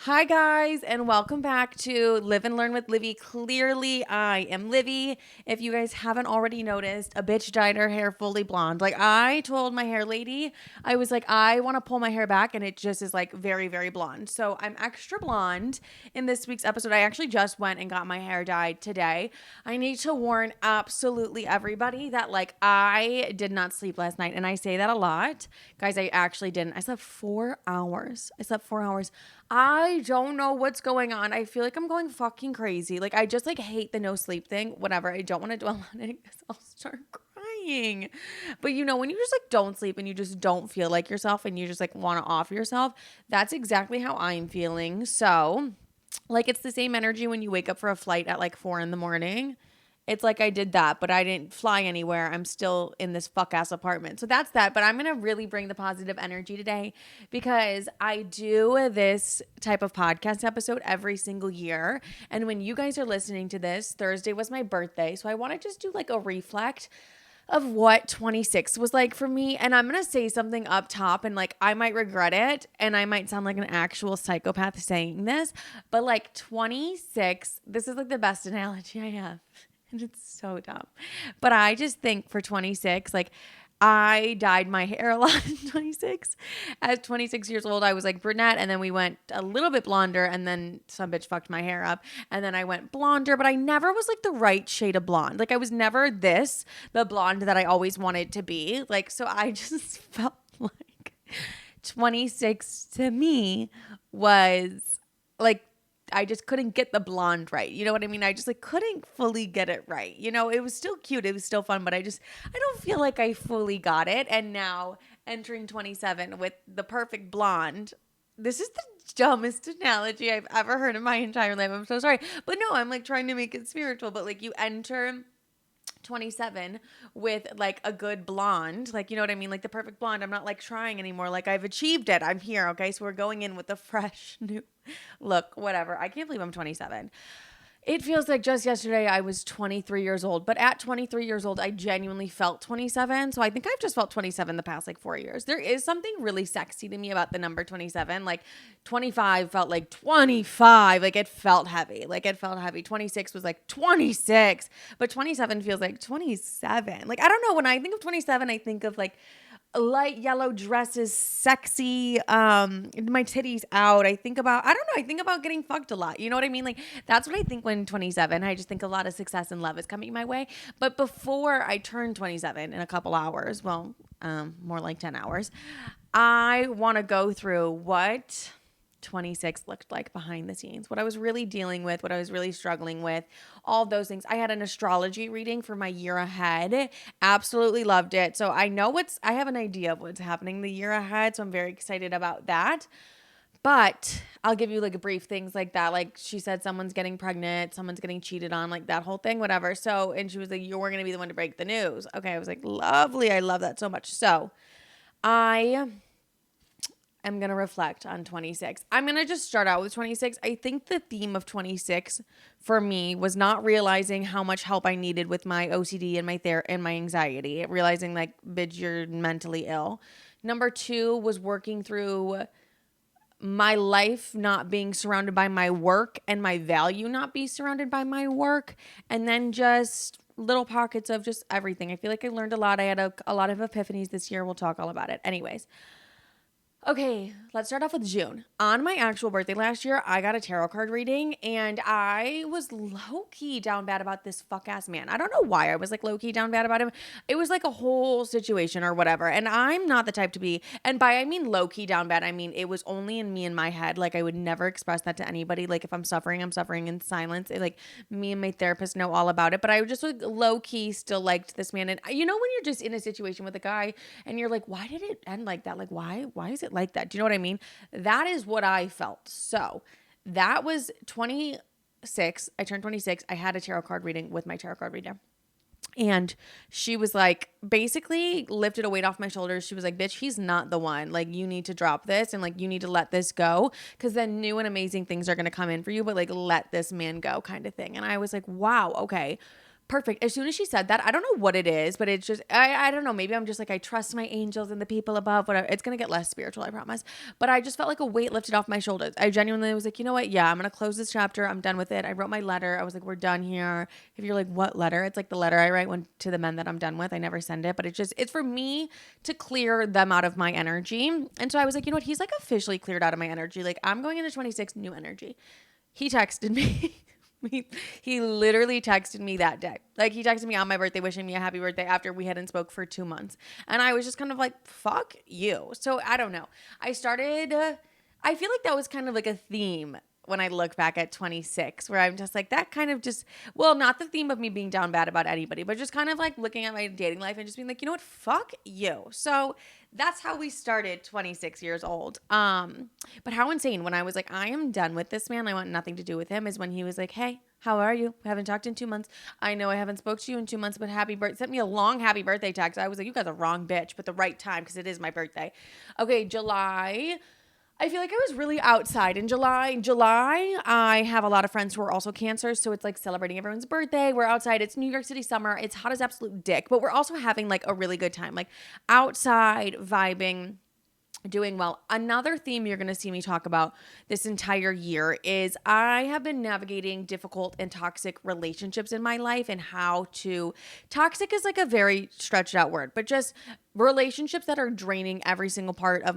Hi, guys, and welcome back to Live and Learn with Livy. Clearly, I am Livy. If you guys haven't already noticed, a bitch dyed her hair fully blonde. Like, I told my hair lady, I was like, I want to pull my hair back, and it just is like very, very blonde. So, I'm extra blonde in this week's episode. I actually just went and got my hair dyed today. I need to warn absolutely everybody that, like, I did not sleep last night, and I say that a lot. Guys, I actually didn't. I slept 4 hours. I don't know what's going on. I feel like I'm going fucking crazy. Like, I just like hate the no sleep thing. Whatever. I don't want to dwell on it because I'll start crying. But when you just like don't sleep and you just don't feel like yourself and you just like want to off yourself, that's exactly how I'm feeling. So, like, it's the same energy when you wake up for a flight at like 4 in the morning. It's like I did that, but I didn't fly anywhere. I'm still in this fuck ass apartment. So that's that. But I'm going to really bring the positive energy today because I do this type of podcast episode every single year. And when you guys are listening to this, Thursday was my birthday. So I want to just do like a reflect of what 26 was like for me. And I'm going to say something up top and like I might regret it and I might sound like an actual psychopath saying this, but like 26, this is like the best analogy I have. And it's so dumb. But I just think for 26, like I dyed my hair a lot in 26. At 26 years old, I was like brunette, and then we went a little bit blonder, and then some bitch fucked my hair up. And then I went blonder, but I never was like the right shade of blonde. Like I was never the blonde that I always wanted to be. Like, so I just felt like 26 to me was like I just couldn't get the blonde right. You know what I mean? I just like couldn't fully get it right. It was still cute. It was still fun, but I don't feel like I fully got it. And now entering 27 with the perfect blonde. This is the dumbest analogy I've ever heard in my entire life. I'm so sorry. But no, I'm like trying to make it spiritual, but like you enter 27 with like a good blonde, like, you know what I mean, like the perfect blonde. I'm not like trying anymore, like I've achieved it, I'm here. Okay, so we're going in with a fresh new look. Whatever, I can't believe I'm 27. It feels like just yesterday I was 23 years old, but at 23 years old, I genuinely felt 27. So I think I've just felt 27 the past like 4 years. There is something really sexy to me about the number 27. Like 25 felt like 25. Like it felt heavy. 26 was like 26, but 27 feels like 27. Like, I don't know. When I think of 27, I think of like light yellow dresses, sexy, my titties out. I think about, I don't know, I think about getting fucked a lot. You know what I mean? Like that's what I think when 27. I just think a lot of success and love is coming my way. But before I turn 27 in a couple hours, well, more like 10 hours, I want to go through what 26 looked like behind the scenes, what I was really dealing with, what I was really struggling with, all those things. I had an astrology reading for my year ahead. Absolutely loved it. So I have an idea of what's happening the year ahead. So I'm very excited about that. But I'll give you like a brief things like that. Like she said, someone's getting pregnant, someone's getting cheated on, like that whole thing, whatever. So, and she was like, you're going to be the one to break the news. Okay. I was like, lovely. I love that so much. So I'm going to reflect on 26. I'm going to just start out with 26. I think the theme of 26 for me was not realizing how much help I needed with my OCD and my anxiety. Realizing like, bitch, you're mentally ill. Number 2 was working through my life not being surrounded by my work and my value not be surrounded by my work. And then just little pockets of just everything. I feel like I learned a lot. I had a lot of epiphanies this year. We'll talk all about it. Anyways. Okay, let's start off with June. On my actual birthday last year, I got a tarot card reading and I was low-key down bad about this fuck-ass man. I don't know why I was like low-key down bad about him. It was like a whole situation or whatever. And I'm not the type to be, and by I mean low-key down bad, I mean it was only in me in my head. Like I would never express that to anybody. Like if I'm suffering in silence. Like me and my therapist know all about it. But I just like low-key still liked this man. And when you're just in a situation with a guy and you're like, why did it end like that? Like why is it like that? Do you know what I mean? That is what I felt. So that was 26. I turned 26. I had a tarot card reading with my tarot card reader. And she was like, basically lifted a weight off my shoulders. She was like, bitch, he's not the one. Like, you need to drop this and like, you need to let this go. Cause then new and amazing things are going to come in for you, but like, let this man go kind of thing. And I was like, wow, okay. Perfect. As soon as she said that, I don't know what it is, but it's just, I don't know. Maybe I'm just like, I trust my angels and the people above, whatever. It's going to get less spiritual, I promise. But I just felt like a weight lifted off my shoulders. I genuinely was like, you know what? Yeah, I'm going to close this chapter. I'm done with it. I wrote my letter. I was like, we're done here. If you're like, what letter? It's like the letter I write to the men that I'm done with. I never send it, but it's for me to clear them out of my energy. And so I was like, you know what? He's like officially cleared out of my energy. Like I'm going into 26, new energy. He texted me. He literally texted me that day. Like he texted me on my birthday, wishing me a happy birthday after we hadn't spoke for 2 months. And I was just kind of like, fuck you. So I don't know. I feel like that was kind of like a theme when I look back at 26, where I'm just like, that kind of just, well, not the theme of me being down bad about anybody, but just kind of like looking at my dating life and just being like, you know what, fuck you. So that's how we started 26 years old. But how insane when I was like, I am done with this man. I want nothing to do with him, is when he was like, hey, how are you? We haven't talked in 2 months. I know I haven't spoke to you in 2 months, but happy birthday. Sent me a long happy birthday text. I was like, you got the wrong bitch, but the right time, because it is my birthday. Okay, July. I feel like I was really outside in July. I have a lot of friends who are also Cancers, so it's like celebrating everyone's birthday. We're outside. It's New York City summer. It's hot as absolute dick, but we're also having like a really good time, like outside, vibing, doing well. Another theme you're going to see me talk about this entire year is I have been navigating difficult and toxic relationships in my life, and toxic is like a very stretched out word, but just relationships that are draining every single part of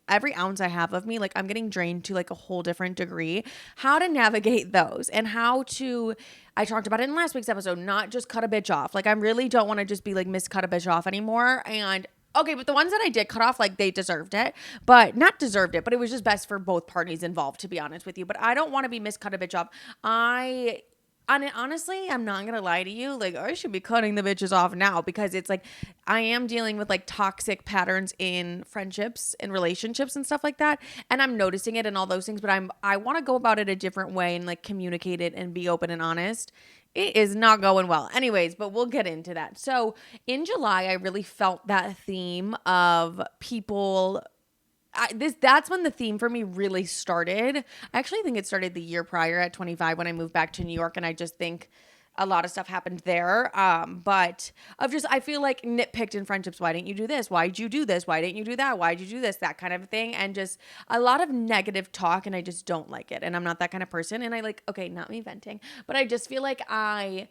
every ounce I have of me. Like I'm getting drained to like a whole different degree. How to navigate those, and I talked about it in last week's episode, not just cut a bitch off. Like I really don't want to just be like cut a bitch off anymore. And okay, but the ones that I did cut off, like they deserved it, but not deserved it, but it was just best for both parties involved, to be honest with you. But I don't want to be cut a bitch off. Honestly, I'm not going to lie to you. Like I should be cutting the bitches off now, because it's like, I am dealing with like toxic patterns in friendships and relationships and stuff like that. And I'm noticing it and all those things, but I want to go about it a different way and like communicate it and be open and honest. It is not going well. Anyways, but we'll get into that. So in July, I really felt that theme of people. That's when the theme for me really started. I actually think it started the year prior at 25 when I moved back to New York, and I just think a lot of stuff happened there. But I feel like nitpicked in friendships. Why didn't you do this? Why'd you do this? Why didn't you do that? Why'd you do this? That kind of thing. And just a lot of negative talk, and I just don't like it. And I'm not that kind of person. And okay, not me venting, but I just feel like I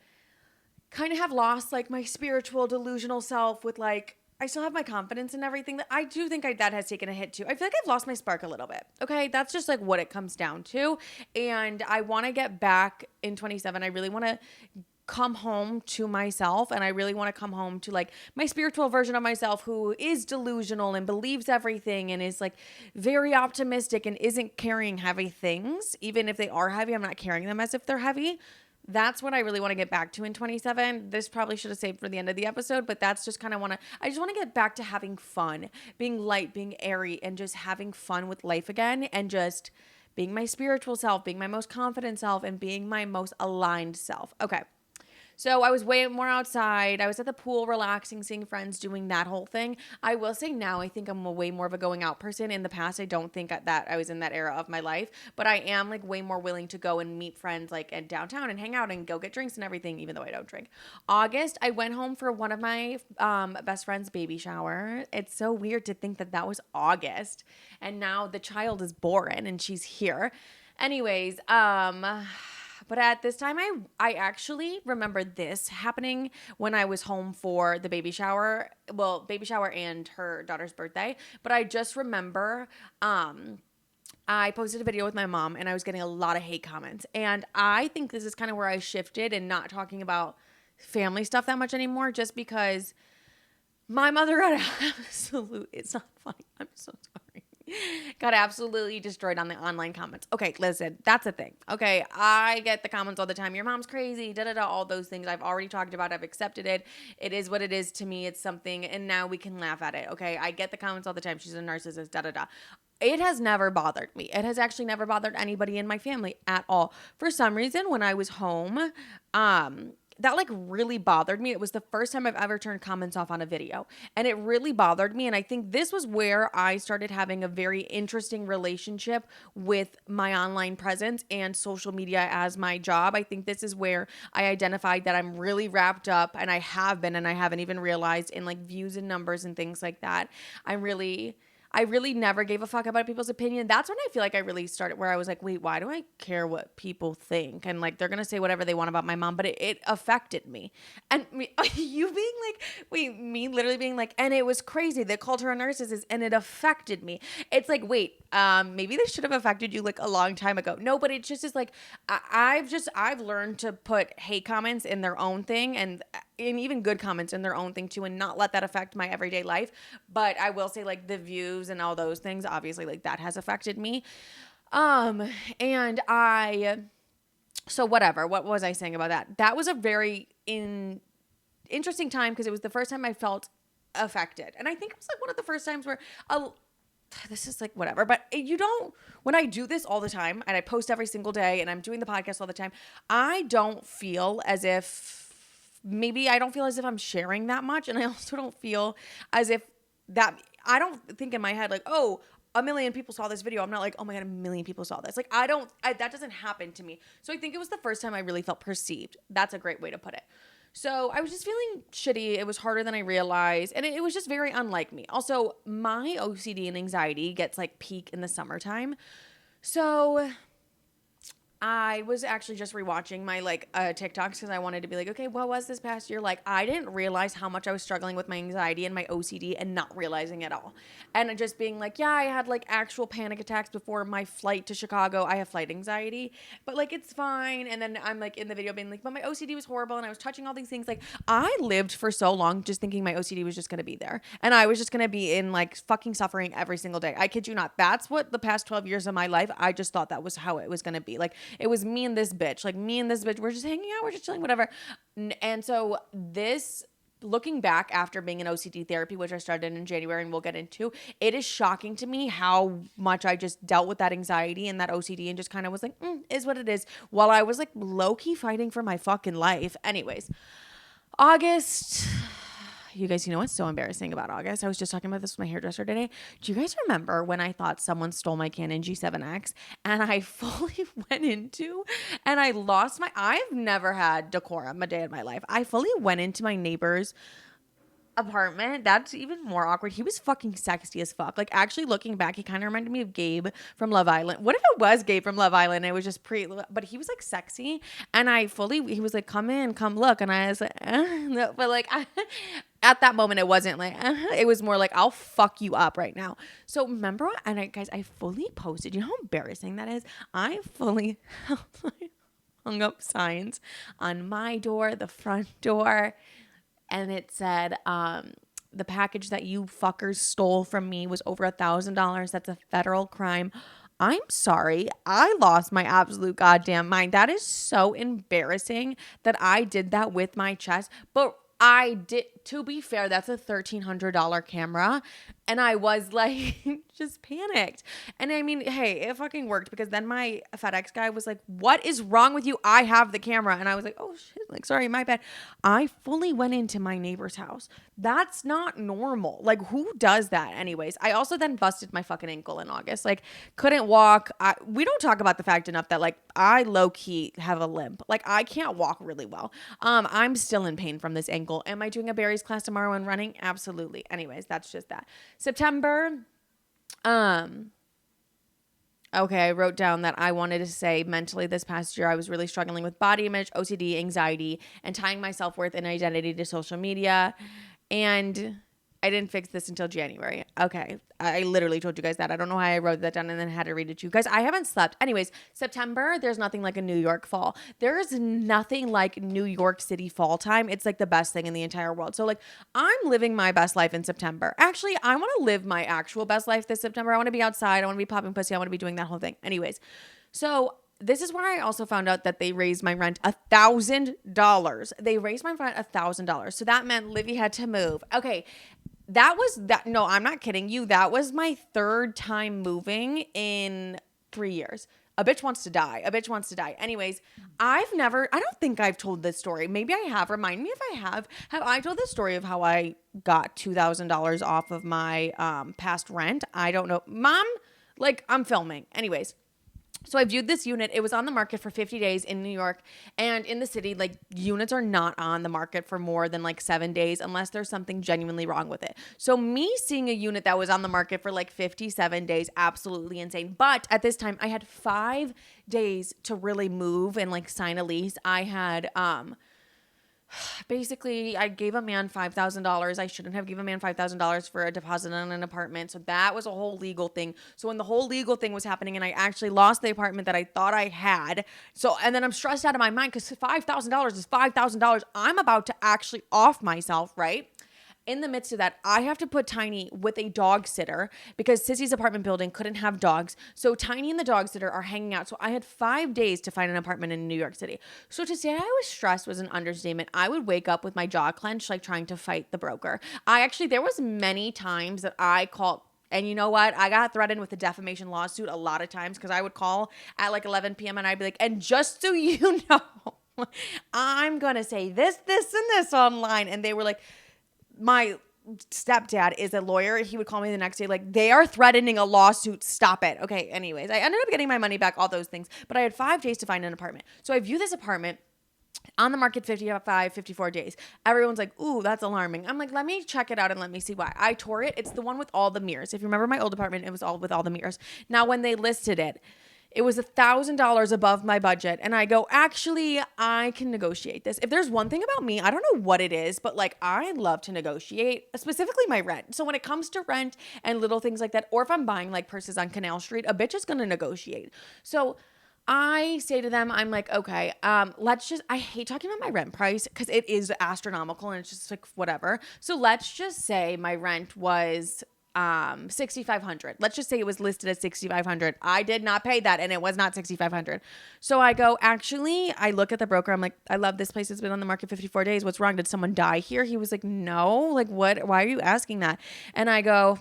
kind of have lost like my spiritual delusional self with like, I still have my confidence and everything. That I do think that has taken a hit too. I feel like I've lost my spark a little bit. Okay. That's just like what it comes down to. And I want to get back in 27. I really want to come home to myself, and I really want to come home to like my spiritual version of myself, who is delusional and believes everything and is like very optimistic and isn't carrying heavy things. Even if they are heavy, I'm not carrying them as if they're heavy. That's what I really want to get back to in 27. This probably should have saved for the end of the episode, but that's just kind of I just want to get back to having fun, being light, being airy, and just having fun with life again, and just being my spiritual self, being my most confident self, and being my most aligned self. Okay. So I was way more outside. I was at the pool, relaxing, seeing friends, doing that whole thing. I will say now I think I'm way more of a going out person. In the past, I don't think that I was in that era of my life, but I am like way more willing to go and meet friends like at downtown and hang out and go get drinks and everything, even though I don't drink. August, I went home for one of my best friend's baby shower. It's so weird to think that was August, and now the child is born and she's here. Anyways, but at this time, I actually remember this happening when I was home for the baby shower. Well, baby shower and her daughter's birthday. But I just remember I posted a video with my mom, and I was getting a lot of hate comments. And I think this is kind of where I shifted and not talking about family stuff that much anymore, just because my mother got it's not funny. I'm so sorry. Got absolutely destroyed on the online comments. Okay, listen, that's a thing. Okay, I get the comments all the time. Your mom's crazy, da-da-da, all those things. I've already talked about. I've accepted it. It is what it is to me. It's something, and now we can laugh at it. Okay, I get the comments all the time. She's a narcissist, da-da-da. It has never bothered me. It has actually never bothered anybody in my family at all. For some reason, when I was home, that like really bothered me. It was the first time I've ever turned comments off on a video, and it really bothered me. And I think this was where I started having a very interesting relationship with my online presence and social media as my job. I think this is where I identified that I'm really wrapped up, and I have been, and I haven't even realized, in like views and numbers and things like that. I really never gave a fuck about people's opinion. That's when I feel like I really started, where I was like, wait, why do I care what people think? And like, they're going to say whatever they want about my mom, but it affected me. And you being like, wait, me literally being like, and it was crazy. They called her a narcissist and it affected me. It's like, wait, maybe this should have affected you like a long time ago. No, but it just is like, I've learned to put hate comments in their own thing, and even good comments in their own thing too, and not let that affect my everyday life. But I will say, like, the views and all those things, obviously, like, that has affected me. And so whatever, what was I saying about that? That was a very interesting time, because it was the first time I felt affected. And I think it was like one of the first times where this is like whatever, but when I do this all the time and I post every single day and I'm doing the podcast all the time, I don't feel as if, maybe I don't feel as if I'm sharing that much. And I also don't feel as if I don't think in my head like, oh, a million people saw this video. I'm not like, oh my God, a million people saw this. Like, that doesn't happen to me. So I think it was the first time I really felt perceived. That's a great way to put it. So I was just feeling shitty. It was harder than I realized. And it was just very unlike me. Also, my OCD and anxiety gets like peak in the summertime. So I was actually just rewatching my TikToks, because I wanted to be like, okay, what was this past year? Like, I didn't realize how much I was struggling with my anxiety and my OCD and not realizing it all. And just being like, yeah, I had like actual panic attacks before my flight to Chicago. I have flight anxiety, but like, it's fine. And then I'm like in the video being like, but my OCD was horrible. And I was touching all these things. Like, I lived for so long just thinking my OCD was just going to be there. And I was just going to be in like fucking suffering every single day. I kid you not. That's what the past 12 years of my life, I just thought that was how it was going to be. Like, it was me and this bitch. Like, me and this bitch, we're just hanging out, we're just chilling, whatever. And so this, looking back after being in OCD therapy, which I started in January and we'll get into, it is shocking to me how much I just dealt with that anxiety and that OCD and just kind of was like, is what it is, while I was like low-key fighting for my fucking life. Anyways, August. You guys, you know what's so embarrassing about August? I was just talking about this with my hairdresser today. Do you guys remember when I thought someone stole my Canon G7X and I fully went into, and I lost I've never had decorum a day in my life. I fully went into my neighbor's apartment. That's even more awkward. He was fucking sexy as fuck. Like, actually looking back, he kind of reminded me of Gabe from Love Island. What if it was Gabe from Love Island? It was just but he was like sexy, and he was like, come in, come look. And I was like, no. But like, at that moment, it wasn't like, it was more like, I'll fuck you up right now. So remember, guys, I fully posted, you know how embarrassing that is? I fully hung up signs on my door, the front door, and it said, the package that you fuckers stole from me was over $1,000. That's a federal crime. I'm sorry. I lost my absolute goddamn mind. That is so embarrassing that I did that with my chest. But I did, to be fair, that's a $1,300 camera. And I was like, just panicked. And I mean, hey, it fucking worked, because then my FedEx guy was like, what is wrong with you? I have the camera. And I was like, oh shit, like, sorry, my bad. I fully went into my neighbor's house. That's not normal. Like, who does that? Anyways, I also then busted my fucking ankle in August. Like, couldn't walk. We don't talk about the fact enough that like I low key have a limp. Like, I can't walk really well. I'm still in pain from this ankle. Am I doing a Barry's class tomorrow and running? Absolutely. Anyways, that's just that. September. Okay, I wrote down that I wanted to say mentally this past year, I was really struggling with body image, OCD, anxiety, and tying my self-worth and identity to social media. And I didn't fix this until January. Okay. I literally told you guys that. I don't know how I wrote that down and then had to read it to you guys. I haven't slept. Anyways, September, there's nothing like a New York fall. There's nothing like New York City fall time. It's like the best thing in the entire world. So like, I'm living my best life in September. Actually, I want to live my actual best life this September. I want to be outside. I want to be popping pussy. I want to be doing that whole thing. Anyways, so this is where I also found out that they raised my rent $1,000. They raised my rent $1,000. So that meant Livy had to move. Okay. No, I'm not kidding you. That was my third time moving in 3 years. A bitch wants to die. A bitch wants to die. Anyways, I don't think I've told this story. Maybe I have. Remind me if I have. Have I told this story of how I got $2,000 off of my past rent? I don't know. Mom, like, I'm filming. Anyways. So I viewed this unit. It was on the market for 50 days in New York, and in the city, like, units are not on the market for more than like 7 days unless there's something genuinely wrong with it. So me seeing a unit that was on the market for like 57 days, absolutely insane. But at this time, I had 5 days to really move and like sign a lease. I had basically, I gave a man $5,000. I shouldn't have given a man $5,000 for a deposit on an apartment. So that was a whole legal thing. So when the whole legal thing was happening and I actually lost the apartment that I thought I had. So, and then I'm stressed out of my mind because $5,000 is $5,000. I'm about to actually off myself, right? In the midst of that, I have to put Tiny with a dog sitter because Sissy's apartment building couldn't have dogs. So Tiny and the dog sitter are hanging out. So I had 5 days to find an apartment in New York City. So to say I was stressed was an understatement. I would wake up with my jaw clenched, like trying to fight the broker. There was many times that I called. And you know what? I got threatened with a defamation lawsuit a lot of times because I would call at like 11 p.m. and I'd be like, and just so you know, I'm going to say this, and this online. And they were like, my stepdad is a lawyer. He would call me the next day like, they are threatening a lawsuit. Stop it. Okay. Anyways, I ended up getting my money back, all those things. But I had 5 days to find an apartment. So I view this apartment on the market 54 days. Everyone's like, ooh, that's alarming. I'm like, let me check it out and let me see why. I tore it. It's the one with all the mirrors. If you remember my old apartment, it was all with all the mirrors. Now, when they listed it, it was $1,000 above my budget. And I go, actually, I can negotiate this. If there's one thing about me, I don't know what it is, but like I love to negotiate, specifically my rent. So when it comes to rent and little things like that, or if I'm buying like purses on Canal Street, a bitch is going to negotiate. So I say to them, I'm like, okay, I hate talking about my rent price because it is astronomical and it's just like whatever. So let's just say my rent was $6,500. Let's just say it was listed at $6,500. I did not pay that and it was not $6,500. So I go, actually, I look at the broker. I'm like, I love this place. It's been on the market 54 days. What's wrong? Did someone die here? He was like, no, like what? Why are you asking that? And I go,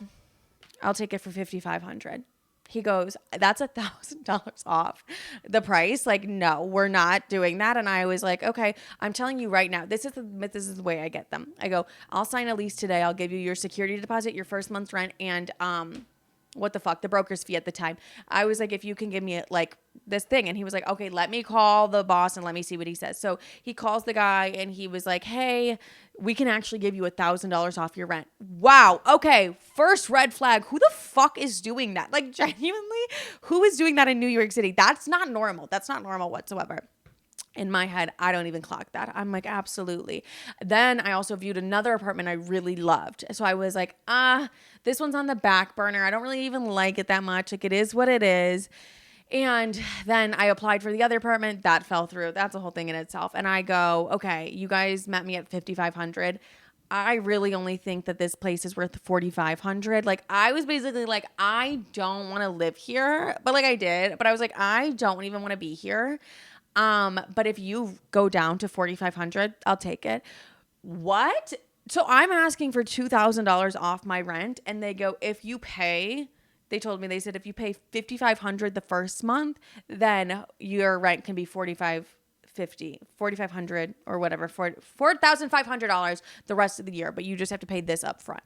I'll take it for $5,500. He goes, that's $1,000 off the price. Like, no, we're not doing that. And I was like, okay, I'm telling you right now, this is the way I get them. I go, I'll sign a lease today. I'll give you your security deposit, your first month's rent, and what the fuck, the broker's fee at the time. I was like, if you can give me like this thing. And he was like, okay, let me call the boss and let me see what he says. So he calls the guy and he was like, hey, we can actually give you $1,000 off your rent. Wow. Okay. First red flag. Who the fuck is doing that? Like genuinely, who is doing that in New York City? That's not normal. That's not normal whatsoever. In my head, I don't even clock that. I'm like, absolutely. Then I also viewed another apartment I really loved. So I was like, this one's on the back burner. I don't really even like it that much. Like it is what it is. And then I applied for the other apartment. That fell through. That's a whole thing in itself. And I go, okay, you guys met me at $5,500. I really only think that this place is worth $4,500. Like I was basically like, I don't want to live here. But like I did. But I was like, I don't even want to be here. But if you go down to $4,500, I'll take it. What? So I'm asking for $2,000 off my rent. And they go, if you pay... They told me, they said, if you pay $5,500 the first month, then your rent can be $4,500 or whatever, $4,500 the rest of the year, but you just have to pay this up front.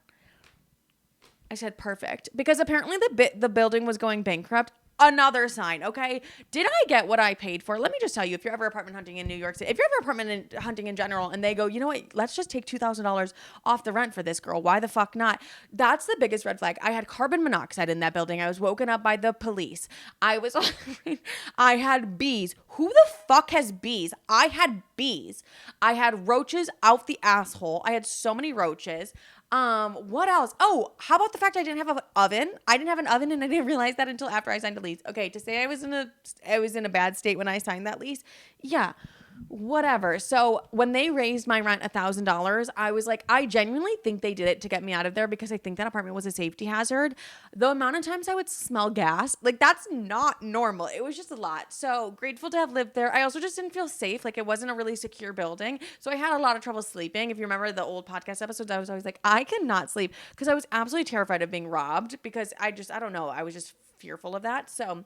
I said, perfect. Because apparently the building was going bankrupt. Another sign, okay? Did I get what I paid for? Let me just tell you, if you're ever apartment hunting in New York City, if you're ever apartment hunting in general and they go, you know what, let's just take $2,000 off the rent for this girl. Why the fuck not? That's the biggest red flag. I had carbon monoxide in that building. I was woken up by the police. I had bees. Who the fuck has bees? I had bees. I had roaches out the asshole. I had so many roaches. What else? Oh, how about the fact I didn't have an oven? I didn't have an oven and I didn't realize that until after I signed a lease. Okay, to say I was in a bad state when I signed that lease. Yeah. Whatever. So when they raised my rent $1,000, I was like, I genuinely think they did it to get me out of there because I think that apartment was a safety hazard. The amount of times I would smell gas, like that's not normal. It was just a lot. So grateful to have lived there. I also just didn't feel safe. Like it wasn't a really secure building. So I had a lot of trouble sleeping. If you remember the old podcast episodes, I was always like, I cannot sleep because I was absolutely terrified of being robbed because I don't know. I was just fearful of that. So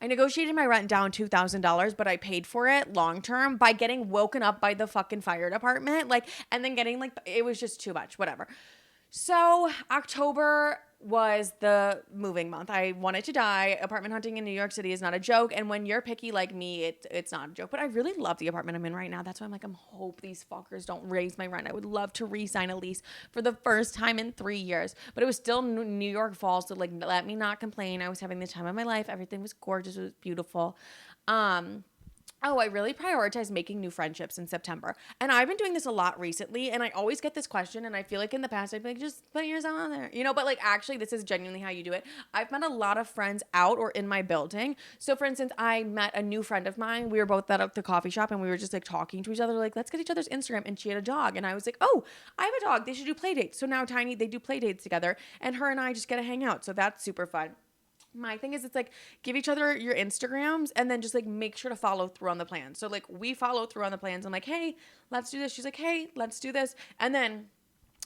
I negotiated my rent down $2,000, but I paid for it long term by getting woken up by the fucking fire department. Like, and then getting like, it was just too much, whatever. So October was the moving month. I wanted to die. Apartment hunting in New York City is not a joke. And when you're picky like me, it's not a joke. But I really love the apartment I'm in right now. That's why I'm like, I'm hope these fuckers don't raise my rent. I would love to re-sign a lease for the first time in 3 years. But it was still New York Falls, so like let me not complain. I was having the time of my life. Everything was gorgeous. It was beautiful. Oh, I really prioritize making new friendships in September. And I've been doing this a lot recently. And I always get this question. And I feel like in the past, I'd be like, just put yourself on there. You know, but like actually, this is genuinely how you do it. I've met a lot of friends out or in my building. So for instance, I met a new friend of mine. We were both at the coffee shop and we were just like talking to each other. Like, let's get each other's Instagram. And she had a dog. And I was like, oh, I have a dog. They should do play dates. So now Tiny, they do play dates together. And her and I just get to hang out. So that's super fun. My thing is, it's like give each other your Instagrams and then just like make sure to follow through on the plans. So like we follow through on the plans. I'm like, hey, let's do this. She's like, hey, let's do this. And then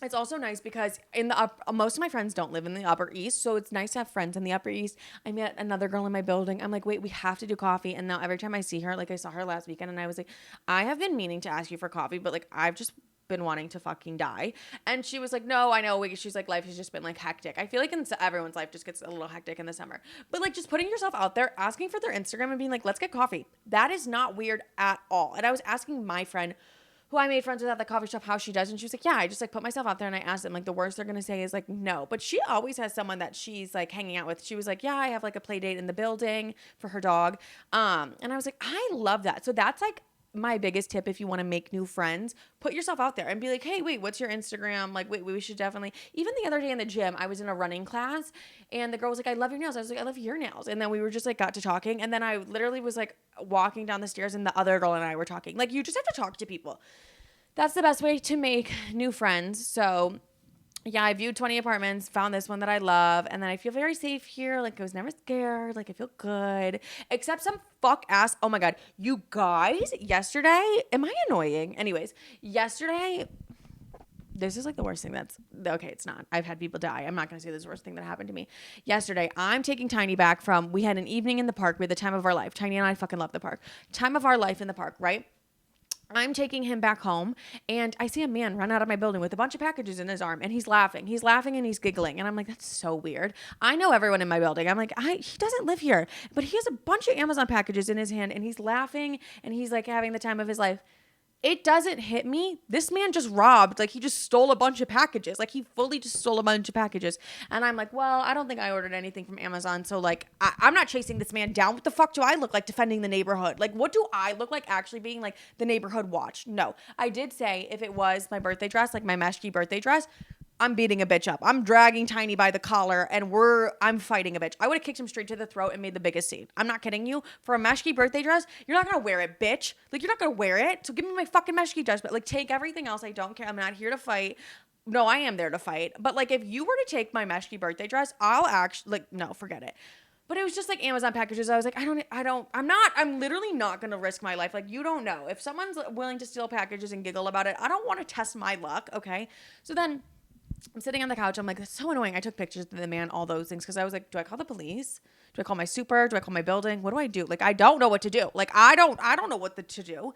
it's also nice because in the most of my friends don't live in the Upper East, so it's nice to have friends in the Upper East. I met another girl in my building. I'm like, wait, we have to do coffee. And now every time I see her, like I saw her last weekend, and I was like, I have been meaning to ask you for coffee, but like I've just been wanting to fucking die. And she was like, no, I know. She's like, life has just been like hectic. I feel like everyone's life just gets a little hectic in the summer. But like just putting yourself out there, asking for their Instagram and being like, let's get coffee. That is not weird at all. And I was asking my friend who I made friends with at the coffee shop how she does. And she was like, yeah, I just like put myself out there and I asked them. Like the worst they're going to say is like, no. But she always has someone that she's like hanging out with. She was like, yeah, I have like a play date in the building for her dog. And I was like, I love that. So that's like my biggest tip if you want to make new friends, put yourself out there and be like, hey, wait, what's your Instagram? Like, wait, we should definitely. Even the other day in the gym, I was in a running class and the girl was like, I love your nails. I was like, I love your nails. And then we were just like got to talking. And then I literally was like walking down the stairs and the other girl and I were talking. Like you just have to talk to people. That's the best way to make new friends. So yeah, I viewed 20 apartments, found this one that I love, and then I feel very safe here. Like, I was never scared. Like, I feel good. Except some fuck ass. Oh my God. You guys, yesterday, am I annoying? Anyways, yesterday, this is like the worst thing okay, it's not. I've had people die. I'm not going to say this is the worst thing that happened to me. Yesterday, I'm taking Tiny back we had an evening in the park. We had the time of our life. Tiny and I fucking love the park. Time of our life in the park, right? I'm taking him back home and I see a man run out of my building with a bunch of packages in his arm and he's laughing. He's laughing and he's giggling. And I'm like, that's so weird. I know everyone in my building. I'm like, he doesn't live here, but he has a bunch of Amazon packages in his hand and he's laughing and he's like having the time of his life. It doesn't hit me. This man just robbed. Like, he just stole a bunch of packages. Like, he fully just stole a bunch of packages. And I'm like, well, I don't think I ordered anything from Amazon. So, like, I'm not chasing this man down. What the fuck do I look like defending the neighborhood? Like, what do I look like actually being, like, the neighborhood watch? No. I did say if it was my birthday dress, like my meshki birthday dress, I'm beating a bitch up. I'm dragging Tiny by the collar and I'm fighting a bitch. I would have kicked him straight to the throat and made the biggest scene. I'm not kidding you. For a meshki birthday dress, you're not going to wear it, bitch. Like, you're not going to wear it. So give me my fucking meshki dress. But like, take everything else. I don't care. I'm not here to fight. No, I am there to fight. But like, if you were to take my meshki birthday dress, I'll actually, like, no, forget it. But it was just like Amazon packages. I was like, I'm literally not going to risk my life. Like, you don't know. If someone's willing to steal packages and giggle about it, I don't want to test my luck. Okay. So then I'm sitting on the couch. I'm like, that's so annoying. I took pictures of the man, all those things. Cause I was like, do I call the police? Do I call my super? Do I call my building? What do I do? Like, I don't know what to do. Like, I don't know what to do.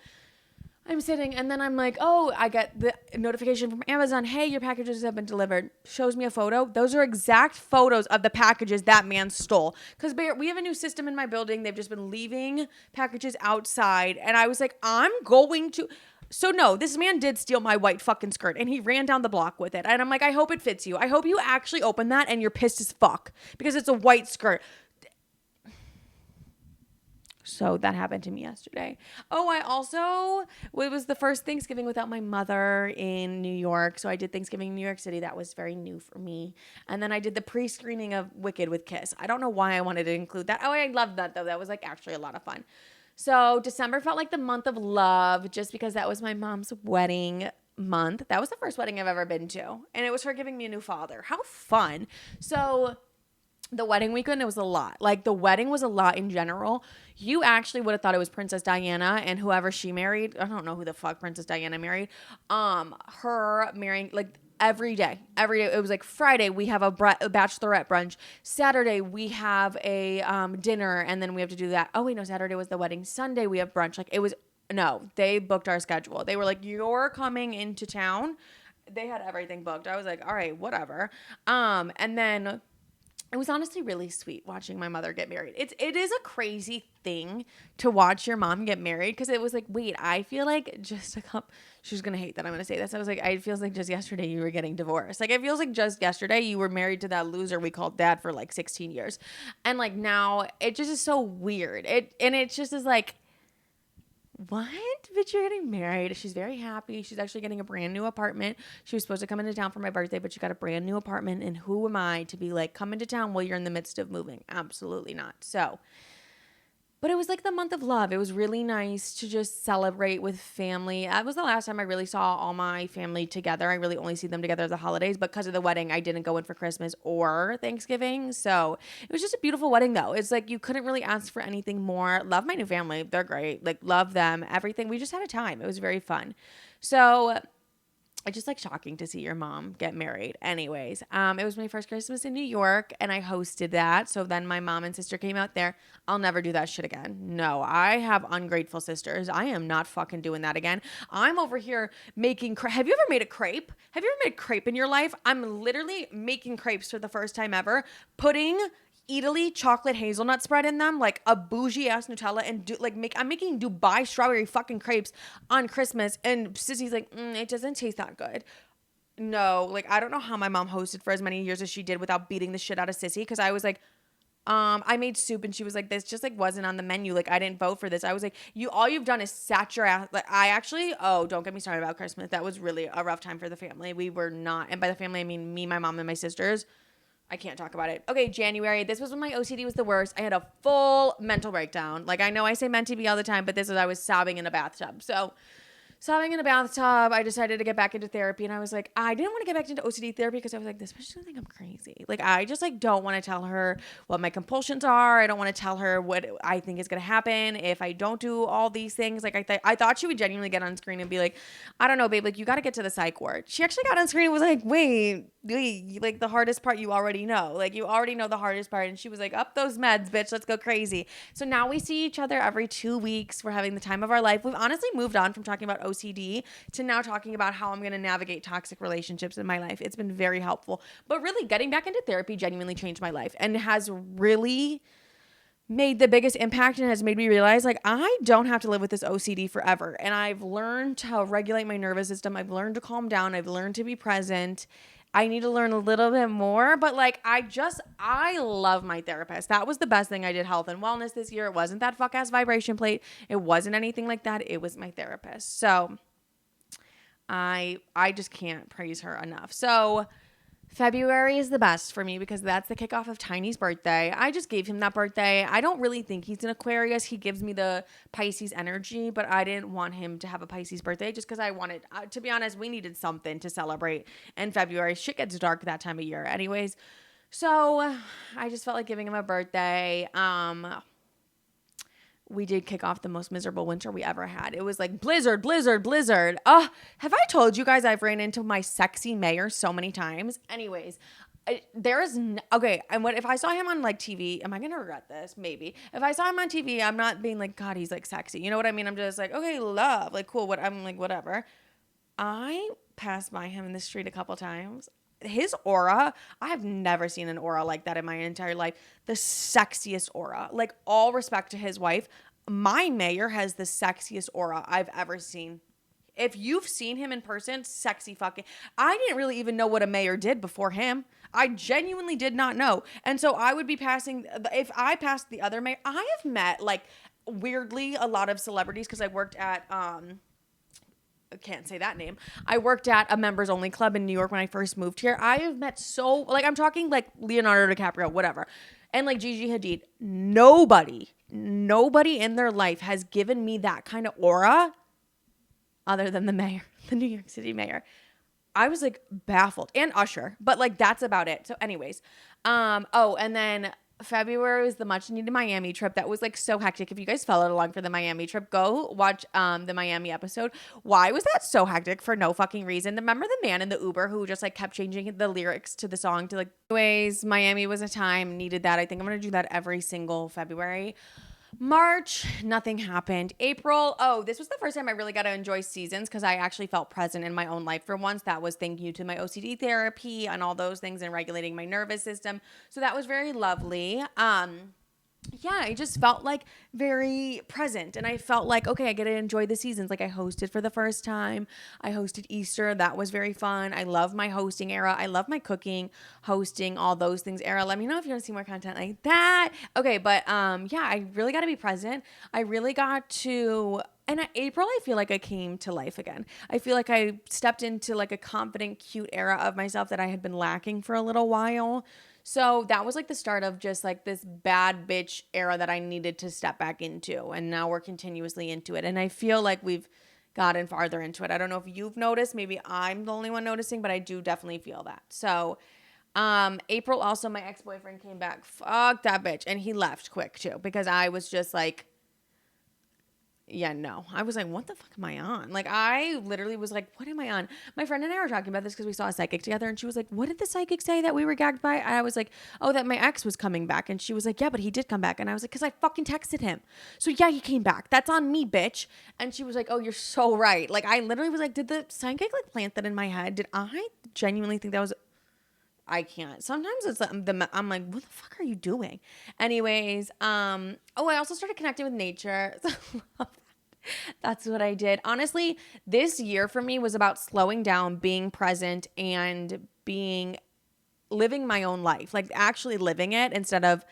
I'm sitting and then I'm like, oh, I get the notification from Amazon. Hey, your packages have been delivered. Shows me a photo. Those are exact photos of the packages that man stole. Because we have a new system in my building. They've just been leaving packages outside. And I was like, I'm going to... So no, this man did steal my white fucking skirt and he ran down the block with it. And I'm like, I hope it fits you. I hope you actually open that and you're pissed as fuck because it's a white skirt. So that happened to me yesterday. Oh, it was the first Thanksgiving without my mother in New York. So I did Thanksgiving in New York City. That was very new for me. And then I did the pre-screening of Wicked with Kiss. I don't know why I wanted to include that. Oh, I loved that though. That was like actually a lot of fun. So December felt like the month of love just because that was my mom's wedding month. That was the first wedding I've ever been to. And it was her giving me a new father. How fun. So the wedding weekend, it was a lot. Like, the wedding was a lot in general. You actually would have thought it was Princess Diana and whoever she married. I don't know who the fuck Princess Diana married. Her marrying, like, every day. Every day. It was like Friday, we have a bachelorette brunch. Saturday, we have a dinner, and then we have to do that. Oh, wait, no, Saturday was the wedding. Sunday, we have brunch. Like, it was, no, they booked our schedule. They were like, you're coming into town. They had everything booked. I was like, all right, whatever. And then it was honestly really sweet watching my mother get married. It is a crazy thing to watch your mom get married, because it was like, wait, I feel like just a couple. She's gonna hate that I'm gonna say this. I was like, it feels like just yesterday you were getting divorced. Like, it feels like just yesterday you were married to that loser we called dad for like 16 years, and like now it just is so weird. It just is like, what? Bitch, you're getting married. She's very happy. She's actually getting a brand new apartment. She was supposed to come into town for my birthday, but she got a brand new apartment. And who am I to be like, come into town while you're in the midst of moving? Absolutely not. So, but it was like the month of love. It was really nice to just celebrate with family. That was the last time I really saw all my family together. I really only see them together at the holidays. But because of the wedding, I didn't go in for Christmas or Thanksgiving. So it was just a beautiful wedding, though. It's like you couldn't really ask for anything more. Love my new family. They're great. Like, love them. Everything. We just had a time. It was very fun. So it's just like shocking to see your mom get married. Anyways, it was my first Christmas in New York, and I hosted that. So then my mom and sister came out there. I'll never do that shit again. No, I have ungrateful sisters. I am not fucking doing that again. I'm over here making have you ever made a crepe? Have you ever made a crepe in your life? I'm literally making crepes for the first time ever, putting Italy chocolate hazelnut spread in them, like a bougie ass Nutella, and I'm making Dubai strawberry fucking crepes on Christmas, and Sissy's like, it doesn't taste that good. No, like, I don't know how my mom hosted for as many years as she did without beating the shit out of Sissy, because I was like, I made soup, and she was like, this just like wasn't on the menu. Like, I didn't vote for this. I was like, all you've done is sat your ass. Like, don't get me started about Christmas. That was really a rough time for the family. We were not, and by the family, I mean me, my mom, and my sisters. I can't talk about it. Okay, January. This was when my OCD was the worst. I had a full mental breakdown. Like, I know I say mentee all the time, but I was sobbing in a bathtub. So, sobbing in a bathtub, I decided to get back into therapy. And I was like, I didn't want to get back into OCD therapy because I was like, this bitch is gonna think I'm crazy. Like, I just like don't want to tell her what my compulsions are. I don't want to tell her what I think is gonna happen if I don't do all these things. Like, I thought she would genuinely get on screen and be like, I don't know, babe, like, you got to get to the psych ward. She actually got on screen and was like, wait, like, the hardest part you already know. Like, you already know the hardest part. And she was like, up those meds, bitch, let's go crazy. So now we see each other every 2 weeks. We're having the time of our life. We've honestly moved on from talking about OCD to now talking about how I'm going to navigate toxic relationships in my life. It's been very helpful. But really, getting back into therapy genuinely changed my life and has really made the biggest impact, and has made me realize, like, I don't have to live with this OCD forever. And I've learned to regulate my nervous system. I've learned to calm down. I've learned to be present. I need to learn a little bit more, but like, I love my therapist. That was the best thing I did health and wellness this year. It wasn't that fuck ass vibration plate. It wasn't anything like that. It was my therapist. So I just can't praise her enough. So February is the best for me because that's the kickoff of Tiny's birthday. I just gave him that birthday. I don't really think he's an Aquarius. He gives me the Pisces energy, but I didn't want him to have a Pisces birthday just because I wanted, to be honest, we needed something to celebrate in February. Shit gets dark that time of year anyways. So I just felt like giving him a birthday. We did kick off the most miserable winter we ever had. It was like blizzard, blizzard, blizzard. Have I told you guys I've ran into my sexy mayor so many times? Anyways, okay. And what if I saw him on like TV? Am I gonna regret this? Maybe. If I saw him on TV, I'm not being like, God, he's like sexy. You know what I mean? I'm just like, okay, love, like cool. I'm like, whatever. I passed by him in the street a couple times. His aura, I have never seen an aura like that in my entire life. The sexiest aura. Like, all respect to his wife. My mayor has the sexiest aura I've ever seen. If you've seen him in person, sexy fucking. I didn't really even know what a mayor did before him. I genuinely did not know. And so I would be if I passed the other mayor, I have met, like, weirdly, a lot of celebrities because I worked at, I can't say that name. I worked at a members only club in New York when I first moved here. I have met I'm talking like Leonardo DiCaprio, whatever. And like Gigi Hadid. Nobody in their life has given me that kind of aura other than the mayor, the New York City mayor. I was like baffled, and Usher, but like that's about it. So anyways, and then February was the much needed Miami trip. That was like so hectic. If you guys followed along for the Miami trip, go watch the Miami episode. Why was that so hectic for no fucking reason? Remember the man in the Uber who just like kept changing the lyrics to the song to like, anyways, Miami was a time, needed that. I think I'm gonna do that every single February. March, nothing happened. April, oh, this was the first time I really got to enjoy seasons because I actually felt present in my own life for once. That was thank you to my OCD therapy and all those things and regulating my nervous system. So that was very lovely. Yeah, I just felt like very present and I felt like, okay, I get to enjoy the seasons. Like I hosted for the first time. I hosted Easter. That was very fun. I love my hosting era. I love my cooking, hosting, all those things era. Let me know if you want to see more content like that. Okay, but yeah, I really got to be present. I really got to and April, I feel like I came to life again. I feel like I stepped into like a confident, cute era of myself that I had been lacking for a little while. So that was like the start of just like this bad bitch era that I needed to step back into. And now we're continuously into it. And I feel like we've gotten farther into it. I don't know if you've noticed. Maybe I'm the only one noticing, but I do definitely feel that. So April also, my ex-boyfriend came back. Fuck that bitch. And he left quick too because I was just like, yeah, no. I was like, what the fuck am I on? Like, I literally was like, what am I on? My friend and I were talking about this because we saw a psychic together and she was like, what did the psychic say that we were gagged by? And I was like, oh, that my ex was coming back. And she was like, yeah, but he did come back. And I was like, because I fucking texted him. So yeah, he came back. That's on me, bitch. And she was like, oh, you're so right. Like, I literally was like, did the psychic like plant that in my head? Did I genuinely think that was I can't. Sometimes it's I'm like, what the fuck are you doing? Anyways, oh, I also started connecting with nature. That's what I did. Honestly, this year for me was about slowing down, being present, and living my own life, like actually living it instead of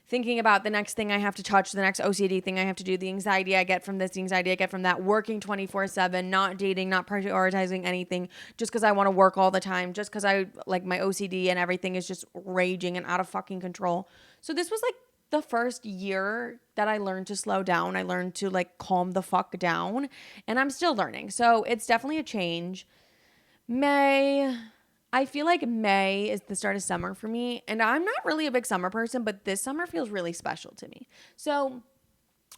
thinking about the next thing I have to touch, the next OCD thing I have to do, the anxiety I get from this, the anxiety I get from that, working 24/7, not dating, not prioritizing anything just because I want to work all the time, just because I like my OCD and everything is just raging and out of fucking control. So this was like the first year that I learned to slow down. I learned to like calm the fuck down and I'm still learning. So it's definitely a change. May. I feel like May is the start of summer for me. And I'm not really a big summer person, but this summer feels really special to me. So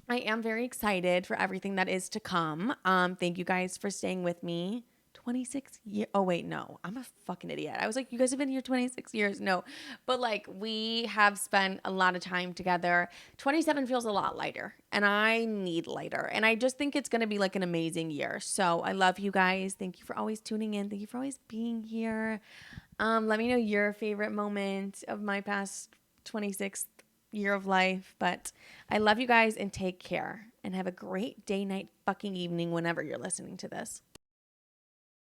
I am very excited for everything that is to come. Thank you guys for staying with me. 26 years. Oh, wait, no. I'm a fucking idiot. I was like, you guys have been here 26 years. No. But like, we have spent a lot of time together. 27 feels a lot lighter, and I need lighter. And I just think it's going to be like an amazing year. So I love you guys. Thank you for always tuning in. Thank you for always being here. Let me know your favorite moment of my past 26th year of life. But I love you guys and take care. And have a great day, night, fucking evening whenever you're listening to this.